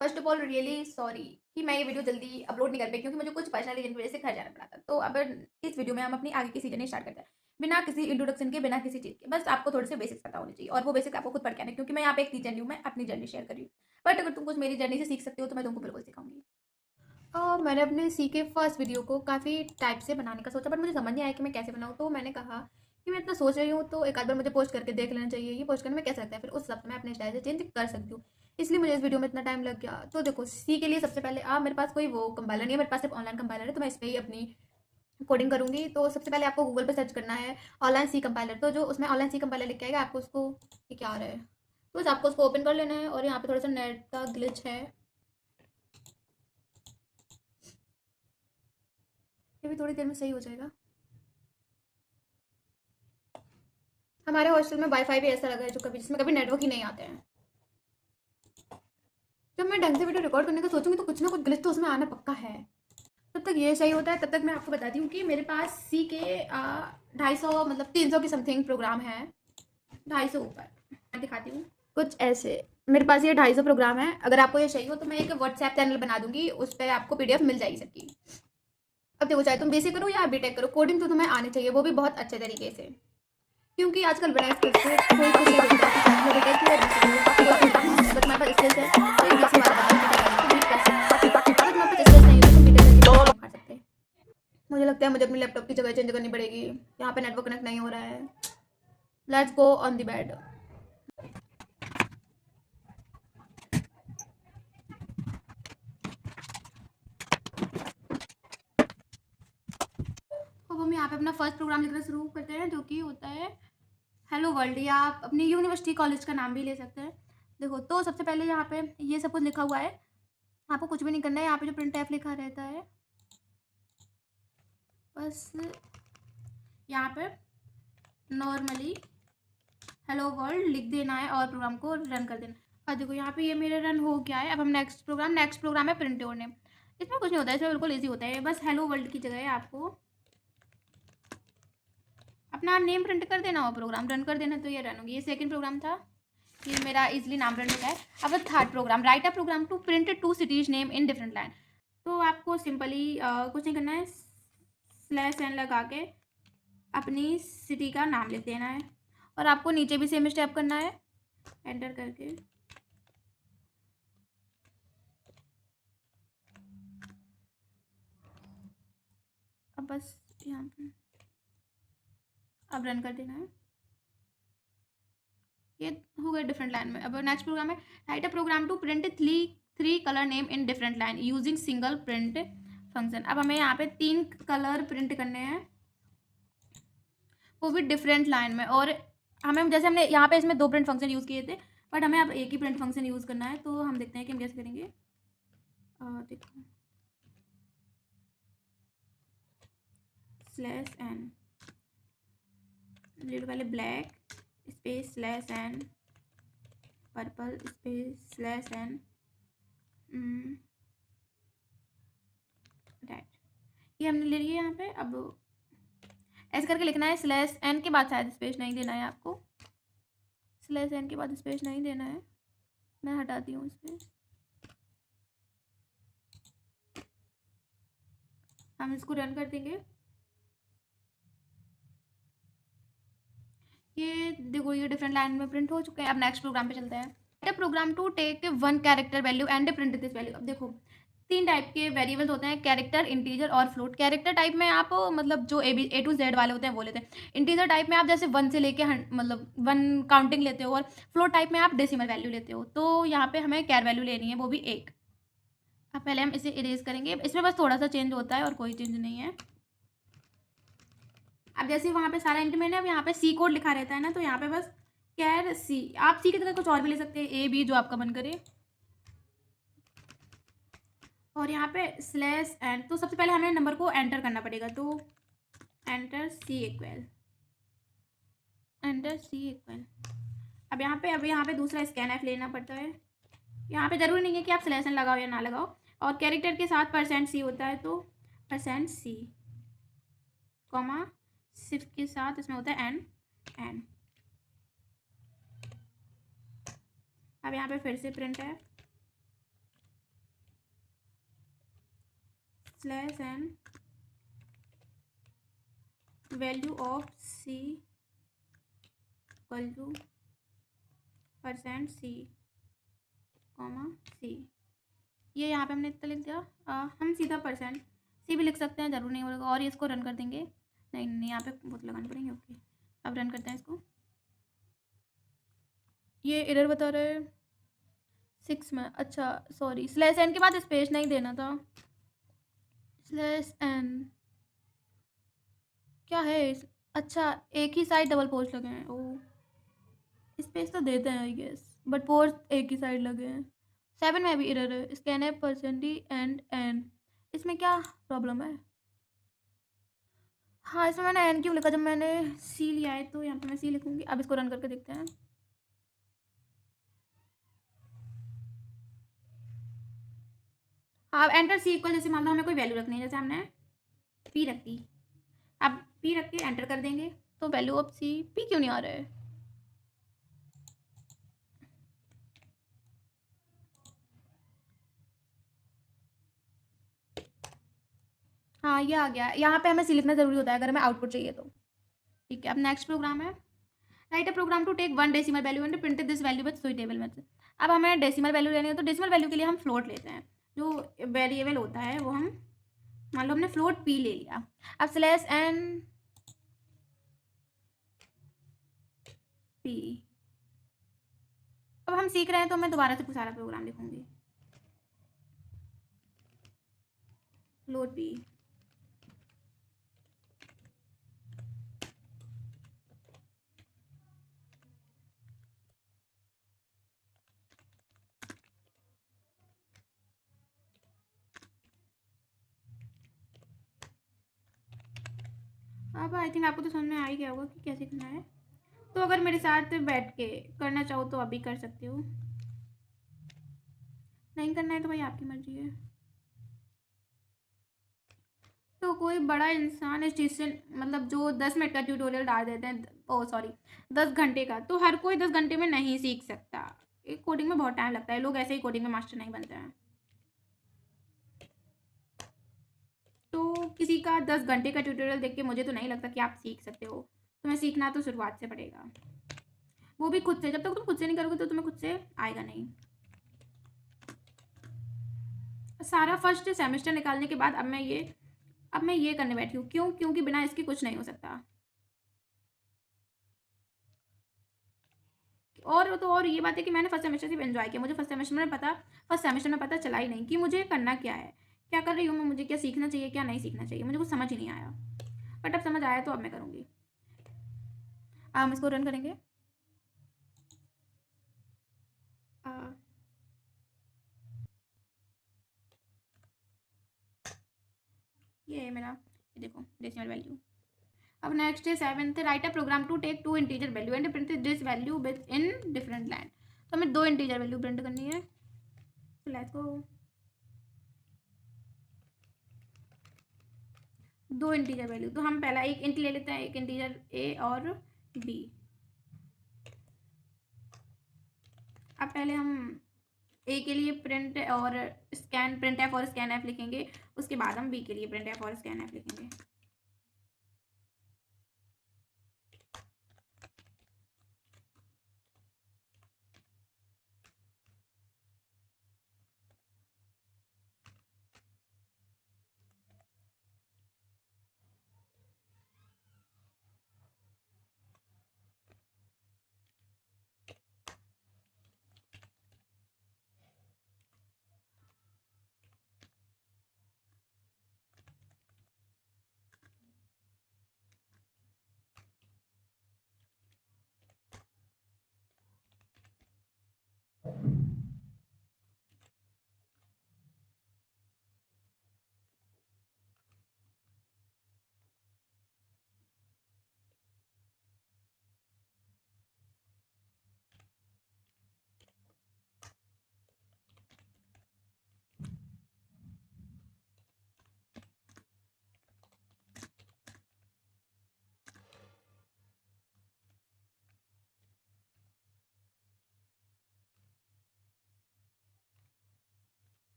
First of all really sorry कि मैं ये वीडियो जल्दी अपलोड नहीं कर पाई क्योंकि मुझे कुछ पर्सनल रीजन की वजह से घर जाना पड़ा था। तो अब इस वीडियो में हम अपनी आगे की सीजन स्टार्ट करते हैं बिना किसी इंट्रोडक्शन के, बिना किसी चीज़ के। बस आपको थोड़े से बेसिक्स पता होने चाहिए और वो बेसिक आपको खुद पढ़ के आना है, क्योंकि मैं यहाँ पे एक टीचर नहीं हूँ, मैं अपनी जर्नी शेयर कर रही हूँ। बट अगर तुम कुछ मेरी जर्नी से सीख सकते हो तो मैं तुमको बिल्कुल सिखाऊंगी। मैंने अपने सी के फर्स्ट वीडियो को काफ़ी टाइप से बनाने का सोचा, बट मुझे समझ नहीं आया कि मैं कैसे बनाऊँ। तो मैंने कहा कि मैं इतना सोच रही हूँ तो एक आध बार मुझे पोस्ट करके देख लेना चाहिए, ये पोस्ट करने में कैसा लगता है, फिर उस हिसाब से मैं अपने स्टाइल से चेंज कर सकती हूँ। इसलिए मुझे इस वीडियो में इतना टाइम लग गया। तो देखो, सी के लिए सबसे पहले मेरे पास कोई वो कंपाइलर नहीं है, मेरे पास सिर्फ ऑनलाइन कंपाइलर है, तो मैं इस पर ही अपनी कोडिंग करूंगी। तो सबसे पहले आपको गूगल पे सर्च करना है ऑनलाइन सी कंपाइलर। तो जो उसमें ऑनलाइन सी कंपाइलर लिख के आएगा, आपको उसको, ये क्या आ रहा है, तो बस आपको उसको ओपन कर लेना है। और यहाँ पे थोड़ा सा नेट का ग्लिच है, ये भी थोड़ी देर में सही हो जाएगा। हमारे हॉस्टल में वाईफाई भी ऐसा लगा है जो कभी जिसमें कभी नेटवर्क ही नहीं आते हैं। जब मैं ढंग से वीडियो रिकॉर्ड करने का सोचूंगी तो कुछ ना कुछ ग्लिच तो उसमें आना पक्का है। तब तक ये सही होता है, तब तक मैं आपको बताती हूँ कि मेरे पास सी के 250 मतलब 300 की समथिंग प्रोग्राम है। 250 ऊपर मैं दिखाती हूँ कुछ ऐसे। मेरे पास ये 250 प्रोग्राम है। अगर आपको ये चाहिए हो तो मैं एक व्हाट्सएप चैनल बना दूंगी, उस पर आपको पीडीएफ मिल जाएगी सबकी। अब देखो, चाहे तुम बेसिक करो या बीटेक करो, कोडिंग तो तुम्हें आनी चाहिए, वो भी बहुत अच्छे तरीके से। क्योंकि आजकल बिना स्किल से कोई कुछ नहीं देखता कि चाहे तुम्हें बीटेक की या बीसी की हो, बाकी कोई देखता नहीं है। अगर तुम्हारे पास स्किल्स है तो एक बीसी वाला बंदा बीटेक वाले को बीट कर सकता है। अगर तुम्हारे पास स्किल्स नहीं है तो तुम बीटेक करके नहीं खा सकते। मुझे लगता है मुझे अपनी लैपटॉप की जगह चेंज करनी पड़ेगी, यहाँ पे नेटवर्क कनेक्ट नहीं हो रहा है। Let's go on the bed. अब हम यहाँ पे अपना फर्स्ट प्रोग्राम लिखना शुरू करते हैं, जो कि होता है हेलो वर्ल्ड, या आप अपनी यूनिवर्सिटी कॉलेज का नाम भी ले सकते हैं। देखो, तो सबसे पहले यहाँ पे ये सब कुछ लिखा हुआ है, आपको कुछ भी नहीं करना है। यहाँ पे जो प्रिंट एफ लिखा रहता है, बस यहाँ पे नॉर्मली हेलो वर्ल्ड लिख देना है और प्रोग्राम को रन कर देना। और देखो यहाँ पे ये मेरे रन हो गया है। अब हम नेक्स्ट प्रोग्राम है प्रिंट योर नेम। इसमें कुछ नहीं होता है, इसमें बिल्कुल ईजी होता है। बस हेलो वर्ल्ड की जगह आपको अपना नेम प्रिंट कर देना और प्रोग्राम रन कर देना, तो ये रन होगी। ये सेकंड प्रोग्राम था, ये मेरा इजीली नाम रन हो गया है। अब third program, write a program to print two cities name in different line. तो आपको सिंपली कुछ नहीं करना है, स्लैश एन लगा के अपनी सिटी का नाम लिख देना है और आपको नीचे भी सेम स्टेप करना है, एंटर करके। अब बस यहाँ पे अब रन कर देना है, ये हो गया डिफरेंट लाइन में। अब नेक्स्ट प्रोग्राम है write a program to print three colour name in different line using single print function. अब हमें यहाँ पे 3 कलर प्रिंट करने हैं, वो भी डिफरेंट लाइन में। और हमें, जैसे हमने यहाँ पे इसमें 2 प्रिंट फंक्शन यूज़ किए थे, बट हमें अब एक ही प्रिंट फंक्शन यूज़ करना है। तो हम देखते हैं कि हम कैसे करेंगे। देखो, स्लैश एन, पहले black space slash n, purple space slash n, red, ये हमने ले लिया यहाँ पे। अब ऐसे करके लिखना है, स्लैश एन के बाद शायद स्पेस नहीं देना है आपको, स्लैश एन के बाद स्पेस नहीं देना है, मैं हटाती हूँ स्पेस। हम इसको रन कर देंगे। ये देखो, ये डिफरेंट लाइन में प्रिंट हो चुके हैं। अब नेक्स्ट प्रोग्राम पे चलते हैं। Program to take 1 character value and print this value. अब देखो, 3 टाइप के वेरिएबल्स होते हैं, कैरेक्टर, इंटीजर और फ्लोट। कैरेक्टर टाइप में आप मतलब जो ए टू जेड वाले होते हैं वो लेते हैं। इंटीजर टाइप में आप जैसे 1 से लेके मतलब 1 काउंटिंग लेते हो। और फ्लोट टाइप में आप डेसिमल वैल्यू लेते हो। तो यहाँ पे हमें कैर वैल्यू लेनी है, वो भी 1। अब पहले हम इसे इरेज करेंगे, इसमें बस थोड़ा सा चेंज होता है और कोई चेंज नहीं है। अब जैसे वहाँ पे सारा इंक्रीमेंट है, अब यहाँ पे सी कोड लिखा रहता है ना, तो यहाँ पे बस कैर सी, आप सी की तरह कुछ और भी ले सकते हैं, ए बी जो आपका मन करे। और यहाँ पे स्लैश एंड, तो सबसे पहले हमें नंबर को एंटर करना पड़ेगा। तो एंटर सी इक्वल, एंटर सी इक्वल। अब यहाँ पे दूसरा स्कैन एफ लेना पड़ता है। यहाँ पे जरूरी नहीं है कि आप स्लैश एन लगाओ या ना लगाओ। और कैरेक्टर के साथ परसेंट सी होता है, तो परसेंट सी कॉमा सिर्फ के साथ इसमें होता है एन एन। अब यहाँ पे फिर से प्रिंट है, slash n value of c equal to percent c comma c. ये यहाँ पे हमने इतना लिख दिया। हम सीधा परसेंट सी भी लिख सकते हैं, ज़रूर नहीं होगा। और इसको रन कर देंगे। नहीं नहीं, यहाँ पे बहुत लगाने पड़ेंगे। ओके, अब रन करते हैं इसको। ये एरर बता रहा है 6 में। अच्छा सॉरी, स्लैश एन के बाद स्पेस नहीं देना था। स्लैश एन क्या है अच्छा, एक ही साइड डबल पोस्ट लगे हैं। ओ, स्पेस तो देते हैं आई गेस, बट पोस्ट एक ही साइड लगे हैं। 7 में भी एरर है, स्कैन है परसेंटी एंड एन। इसमें क्या प्रॉब्लम है? हाँ, इसमें मैंने एन क्यों लिखा जब मैंने सी लिया है, तो यहाँ पे मैं सी लिखूंगी। अब इसको रन करके देखते हैं। हाँ, अब एंटर सी इक्वल, जैसे मान लो हमें कोई वैल्यू रखनी है, जैसे हमने पी रख दी। अब पी रख के एंटर कर देंगे, तो वैल्यू ऑफ सी पी क्यों नहीं आ रहा है? हाँ, ये आ गया। यहाँ पे हमें सी लिखना जरूरी होता है अगर हमें आउटपुट चाहिए तो। ठीक है, अब नेक्स्ट प्रोग्राम है, write a program to take one decimal value and print this value with suitable method. अब हमें डेसिमल वैल्यू लेनी है, तो डेसिमल वैल्यू के लिए हम फ्लोट लेते हैं। जो वेरिएबल होता है वो हम, मान लो हमने फ्लोट पी ले लिया। अब स्लैश एन पी। अब हम सीख रहे हैं, तो मैं दोबारा से सारा प्रोग्राम लिखूंगी। Float P. अब आई थिंक आपको तो समझ में आ ही गया होगा कि कैसे करना है। तो अगर मेरे साथ बैठ के करना चाहो तो अभी कर सकते हो, नहीं करना है तो भाई आपकी मर्जी है। तो कोई बड़ा इंसान इस चीज़ से, मतलब जो 10 मिनट का ट्यूटोरियल डाल देते हैं, ओ सॉरी 10 घंटे का, तो हर कोई 10 घंटे में नहीं सीख सकता। एक कोडिंग में बहुत टाइम लगता है, लोग ऐसे ही कोडिंग में मास्टर नहीं बनते हैं। तो किसी का 10 घंटे का ट्यूटोरियल देख के मुझे तो नहीं लगता कि आप सीख सकते हो। तुम्हें सीखना तो शुरुआत से पड़ेगा, वो भी खुद से। जब तक तुम खुद से नहीं करोगे तो तुम्हें खुद से आएगा नहीं। सारा फर्स्ट सेमेस्टर निकालने के बाद अब मैं ये करने बैठी हूँ। क्यों? क्योंकि बिना इसके कुछ नहीं हो सकता। और तो और ये बात है कि मैंने फर्स्ट सेमेस्टर सिर्फ एंजॉय किया। मुझे फर्स्ट सेमेस्टर में पता चला ही नहीं कि मुझे करना क्या है, क्या कर रही हूँ मैं, मुझे क्या सीखना चाहिए क्या नहीं सीखना चाहिए, मुझे कुछ समझ ही नहीं आया। बट अब समझ आया तो अब मैं करूँगी। अब हम इसको रन करेंगे। आ, ये है मेरा, ये देखो डेसिमल वैल्यू। अब नेक्स्ट है 7th, write a program to take 2 integer value and print this value with in different line. तो हमें 2 इंटीजर वैल्यू प्रिंट करनी है। तो लेट्स गो। 2 इंटीजर वैल्यू, तो हम पहला एक इंट ले लेते हैं, एक इंटीजर ए और बी। अब पहले हम ए के लिए प्रिंट एफ और स्कैन एफ लिखेंगे। उसके बाद हम बी के लिए प्रिंट एफ और स्कैन एफ लिखेंगे।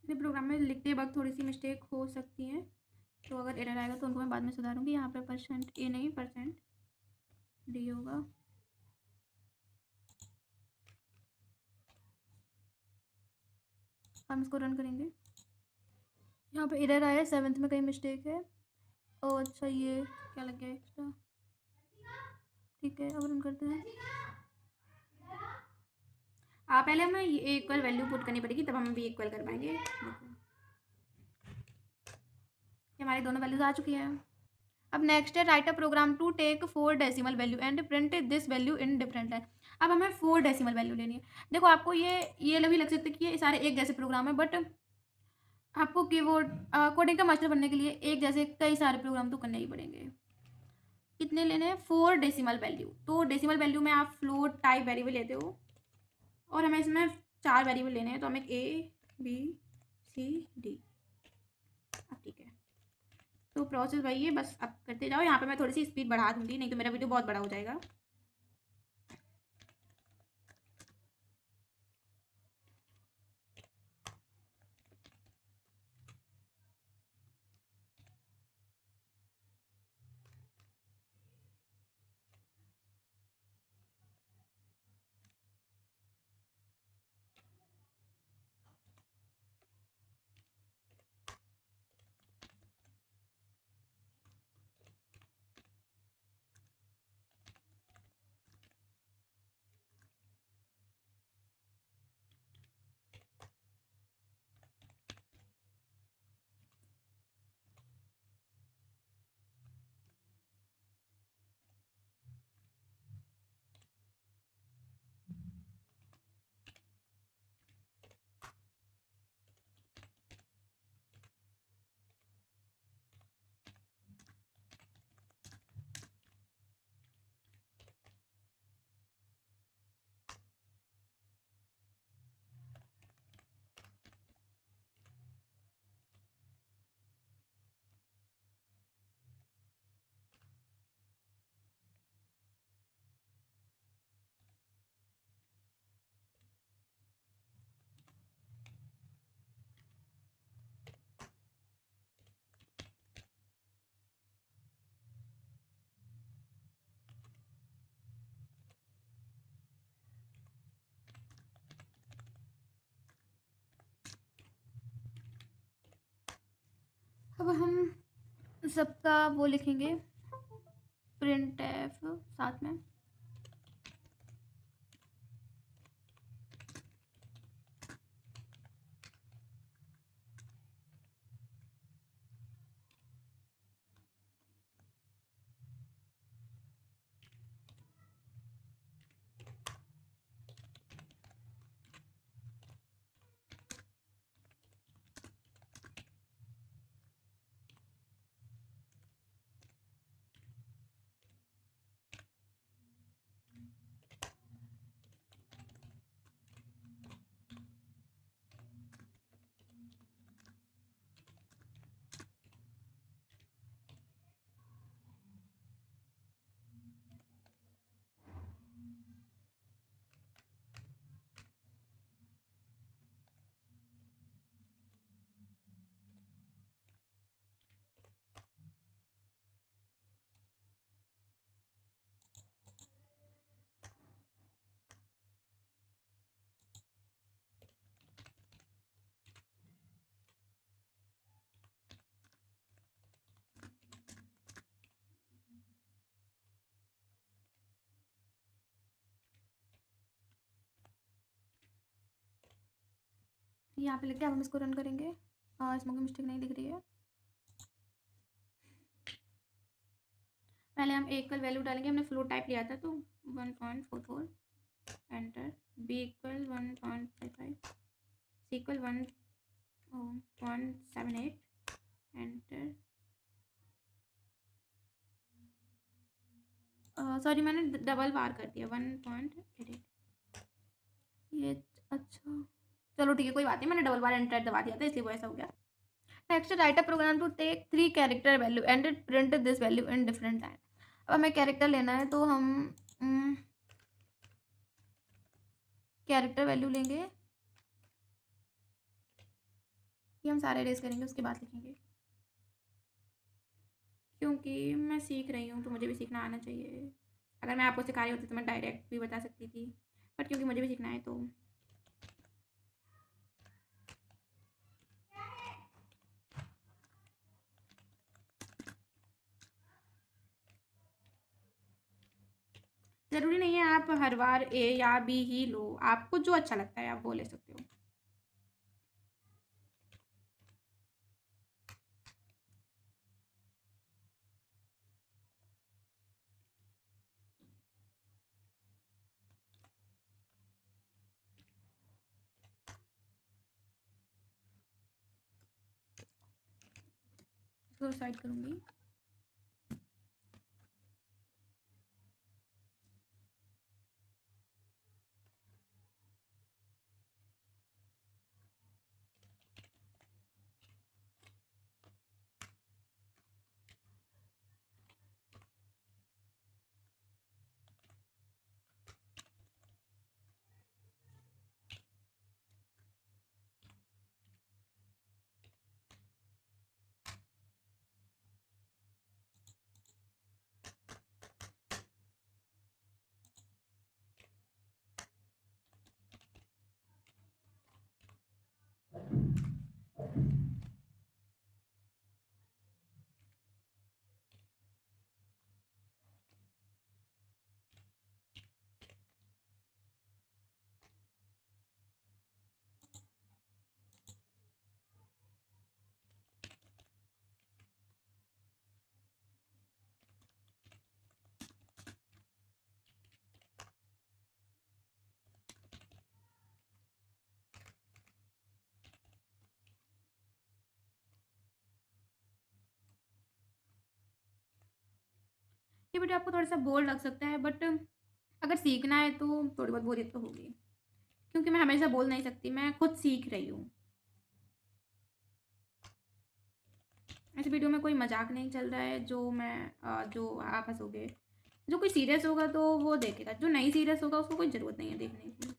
अपने प्रोग्राम में लिखते वक्त थोड़ी सी मिस्टेक हो सकती है, तो अगर एरर आएगा तो उनको मैं बाद में सुधारूंगी। यहाँ पे परसेंट ए नहीं परसेंट डी होगा। हम इसको रन करेंगे। यहाँ पे एरर आया, 7th में कहीं मिस्टेक है। ओह अच्छा, ये क्या लग गया एक्स्ट्रा। ठीक है, अब रन करते हैं। पहले हमें ये इक्वल वैल्यू पुट करनी पड़ेगी, तब हम भी इक्वल कर पाएंगे। हमारी दोनों वैल्यूज आ चुकी हैं। अब नेक्स्ट है write a program to take 4 decimal value and print this value in different line. अब हमें 4 डेसिमल वैल्यू लेनी है। देखो आपको ये भी लग सकता है कि ये सारे एक जैसे प्रोग्राम है, बट आपको कीबोर्ड कोडिंग का मास्टर बनने के लिए एक जैसे कई सारे प्रोग्राम तो करने ही पड़ेंगे। कितने लेने हैं? 4 डेसिमल वैल्यू। तो डेसिमल वैल्यू में आप फ्लोट टाइप वेरिएबल लेते हो, और हमें इसमें 4 वेरिएबल लेने हैं, तो हमें ए बी सी डी। अब ठीक है, तो प्रोसेस वही है, बस अब करते जाओ। यहाँ पे मैं थोड़ी सी स्पीड बढ़ा दूंगी, नहीं तो मेरा वीडियो बहुत बड़ा हो जाएगा। अब हम सबका वो लिखेंगे प्रिंट एफ साथ में। यहाँ पे लिख के अब हम इसको रन करेंगे। इसमें कोई मिस्टेक नहीं दिख रही है। पहले हम ए इक्वल वैल्यू डालेंगे, हमने फ्लोट टाइप लिया था तो 1.44, एंटर। बी इक्वल 1.55, सी इक्वल 1.78, एंटर। सॉरी, मैंने डबल बार कर दिया, 1.88। ये अच्छा, चलो ठीक है, कोई बात नहीं, मैंने डबल बार एंटर दबा दिया था इसलिए वो ऐसा हो गया। Next write a program to take 3 character value and print this value in different line. अब हमें कैरेक्टर लेना है, तो हम कैरेक्टर वैल्यू लेंगे ये हम सारा इरेज़ करेंगे, उसके बाद लिखेंगे। क्योंकि मैं सीख रही हूँ, तो मुझे भी सीखना आना चाहिए। अगर मैं आपको सिखा रही होती तो मैं डायरेक्ट भी बता सकती थी, बट क्योंकि मुझे भी सीखना है तो ज़रूरी नहीं है आप हर बार ए या बी ही लो, आपको जो अच्छा लगता है आप वो ले सकते हो। इसको साइड करूँगी। ये वीडियो आपको थोड़ा-सा बोर लग सकता है, बट अगर सीखना है तो थोड़ी बहुत बोरियत तो होगी। क्योंकि मैं हमेशा बोल नहीं सकती, मैं खुद सीख रही हूँ। इस वीडियो में कोई मज़ाक नहीं चल रहा है जो आप हँसोगे। जो कोई सीरियस होगा तो वो देखेगा, जो नहीं सीरियस होगा उसको कोई ज़रूरत नहीं है देखने की।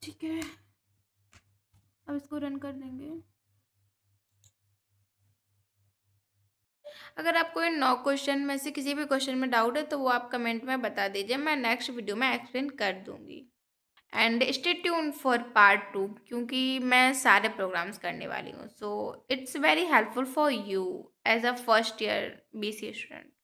ठीक है, अब इसको रन कर देंगे। अगर आपको इन 9 क्वेश्चन में से किसी भी क्वेश्चन में डाउट है तो वो आप कमेंट में बता दीजिए, मैं नेक्स्ट वीडियो में एक्सप्लेन कर दूँगी। And stay tuned for part 2 क्योंकि मैं सारे प्रोग्राम्स करने वाली हूँ। So it's very helpful for you as a first year BCA student.